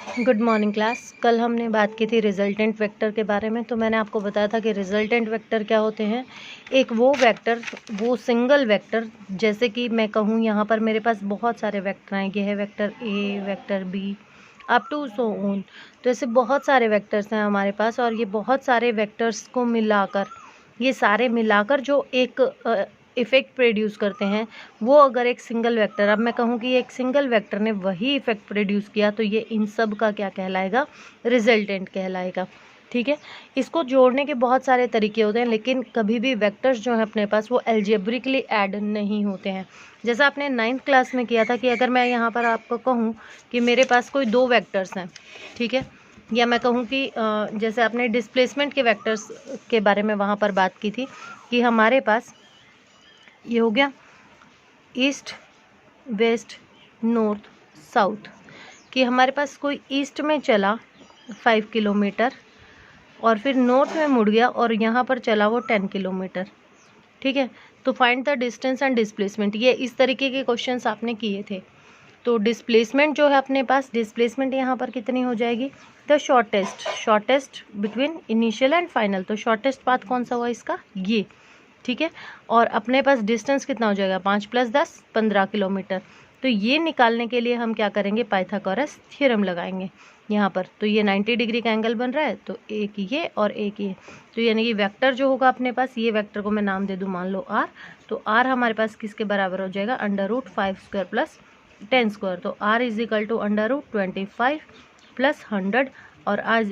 Good morning class. कल हमने बात की थी रिजल्टेंट वेक्टर के बारे में। तो मैंने आपको बताया था कि रिजल्टेंट वेक्टर क्या होते हैं। एक वो वेक्टर, वो सिंगल वेक्टर, जैसे कि मैं कहूँ यहाँ पर मेरे पास बहुत सारे वेक्टर हैं। ये है vector A, vector B, up to so on. तो ऐसे बहुत सारे वेक्टर्स हैं हमारे पास, और ये बहुत सारे वेक्टर्स को मिलाकर, ये सारे मिलाकर जो एक इफ़ेक्ट प्रोड्यूस करते हैं, वो अगर एक सिंगल वेक्टर, अब मैं कहूँ कि एक सिंगल वेक्टर ने वही इफ़ेक्ट प्रोड्यूस किया, तो ये इन सब का क्या कहलाएगा? रिजल्टेंट कहलाएगा। ठीक है। इसको जोड़ने के बहुत सारे तरीके होते हैं, लेकिन कभी भी वेक्टर्स जो हैं अपने पास वो अलजेब्रिकली ऐड नहीं होते हैं। जैसा आपने 9th क्लास में किया था कि अगर मैं यहाँ पर आपको कहूँ कि मेरे पास कोई दो वेक्टर्स हैं, ठीक है, या मैं कहूँ कि जैसे आपने डिस्प्लेसमेंट के वेक्टर्स के बारे में वहाँ पर बात की थी कि हमारे पास ये हो गया ईस्ट, वेस्ट, नॉर्थ, साउथ, कि हमारे पास कोई ईस्ट में चला 5 किलोमीटर और फिर नॉर्थ में मुड़ गया और यहाँ पर चला वो 10 किलोमीटर। ठीक है। तो find the distance and displacement, ये इस तरीके के क्वेश्चंस आपने किए थे। तो डिस्प्लेसमेंट जो है अपने पास, डिस्प्लेसमेंट यहाँ पर कितनी हो जाएगी? The shortest between initial and final. तो शॉर्टेस्ट पाथ कौन सा हुआ इसका? ये। ठीक है। और अपने पास डिस्टेंस कितना हो जाएगा? 5 + 10 15 किलोमीटर। तो ये निकालने के लिए हम क्या करेंगे? पाइथागोरस थ्योरम लगाएंगे यहाँ पर। तो ये 90 डिग्री का एंगल बन रहा है, तो एक ये और एक ये। तो यानी कि वेक्टर जो होगा अपने पास, ये वेक्टर को मैं नाम दे दूँ मान लो r। तो r हमारे पास किसके बराबर हो जाएगा? √5² + 10²। तो r = √25 + 100 और r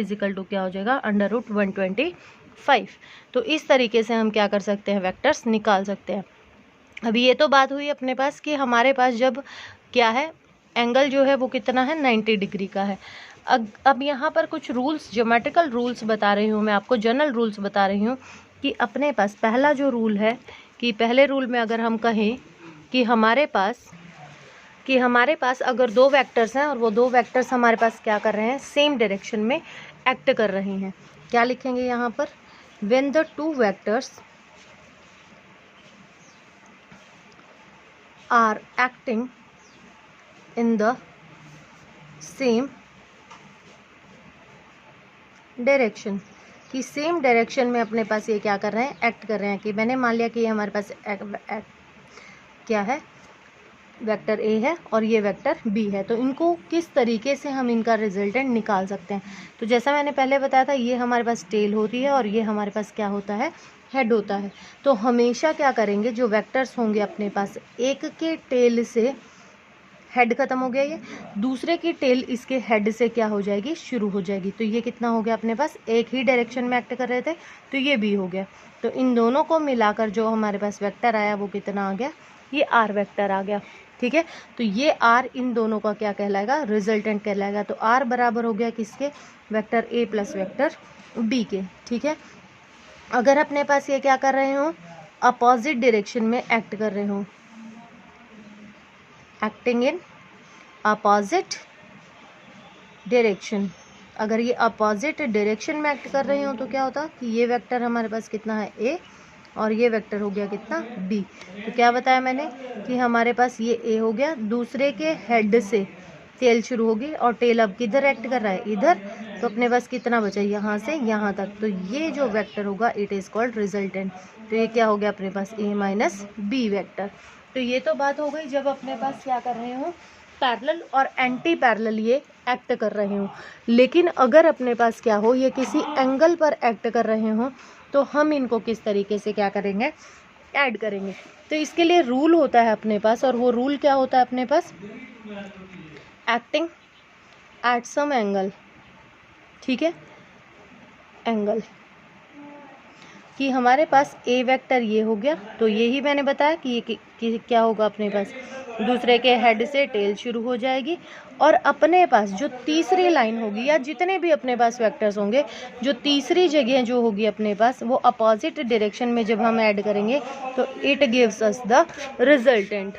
= क्या हो जाएगा? √125। तो इस तरीके से हम क्या कर सकते हैं? वेक्टर्स निकाल सकते हैं। अभी ये तो बात हुई अपने पास कि हमारे पास जब क्या है, एंगल जो है वो कितना है? 90 डिग्री का है। अब यहाँ पर कुछ रूल्स, ज्योमेट्रिकल रूल्स बता रही हूँ मैं आपको, जनरल रूल्स बता रही हूँ कि अपने पास पहला जो रूल है कि पहले रूल में अगर हम कहें कि हमारे पास अगर दो वेक्टर्स हैं और वो दो वेक्टर्स हमारे पास क्या कर रहे हैं? सेम डायरेक्शन में एक्ट कर रहे हैं। क्या लिखेंगे यहाँ पर? When the two vectors are acting in the same direction, कि सेम डायरेक्शन में अपने पास ये क्या कर रहे हैं? एक्ट कर रहे हैं। कि मैंने मान लिया कि ये हमारे पास क्या है? वेक्टर ए है और ये वेक्टर बी है। तो इनको किस तरीके से हम इनका रिजल्टेंट निकाल सकते हैं? तो जैसा मैंने पहले बताया था, ये हमारे पास टेल होती है और ये हमारे पास क्या होता है? हेड होता है। तो हमेशा क्या करेंगे? जो वेक्टर्स होंगे अपने पास, एक के टेल से हेड खत्म हो गया, ये दूसरे की टेल इसके हेड से क्या हो जाएगी? शुरू हो जाएगी। तो ये कितना हो गया अपने पास? एक ही डायरेक्शन में एक्ट कर रहे थे, तो ये भी हो गया। तो इन दोनों को मिलाकर जो हमारे पास वेक्टर आया वो कितना आ गया? ये आर वेक्टर आ गया। ठीक है। तो ये आर इन दोनों का क्या कहलाएगा? रिजल्टेंट कहलाएगा। तो आर बराबर हो गया किसके? Vector A plus vector B के। ठीक है। अगर अपने पास ये क्या कर रहे हो? अपोजिट डायरेक्शन में एक्ट कर रहे हो, एक्टिंग इन अपोजिट डायरेक्शन, अगर ये अपोजिट डायरेक्शन में एक्ट कर रहे हो तो क्या होता कि ये वेक्टर हमारे पास कितना है? ए, और ये वेक्टर हो गया कितना? बी। तो क्या बताया मैंने कि हमारे पास ये ए हो गया, दूसरे के हेड से टेल शुरू होगी और टेल अब किधर एक्ट कर रहा है? इधर। तो अपने पास कितना बचा? यहाँ से यहाँ तक। तो ये जो वेक्टर होगा इट इज़ कॉल्ड रिजल्टेंट। तो ये क्या हो गया अपने पास? ए माइनस बी वेक्टर। तो ये तो बात हो गई जब अपने पास क्या कर रहे हो? पैरेलल और एंटी पैरेलल ये एक्ट कर रहे हो। लेकिन अगर अपने पास क्या हो, ये किसी एंगल पर एक्ट कर रहे हो, तो हम इनको किस तरीके से क्या करेंगे? ऐड करेंगे। तो इसके लिए रूल होता है अपने पास, और वो रूल क्या होता है अपने पास? Acting at some angle. ठीक है, एंगल, कि हमारे पास ए वेक्टर ये हो गया। तो यही मैंने बताया कि ये क्या होगा अपने पास? दूसरे के हेड से टेल शुरू हो जाएगी, और अपने पास जो तीसरी लाइन होगी या जितने भी अपने पास वेक्टर्स होंगे, जो तीसरी जगह जो होगी अपने पास, वो अपोजिट डायरेक्शन में जब हम ऐड करेंगे तो it gives us the resultant.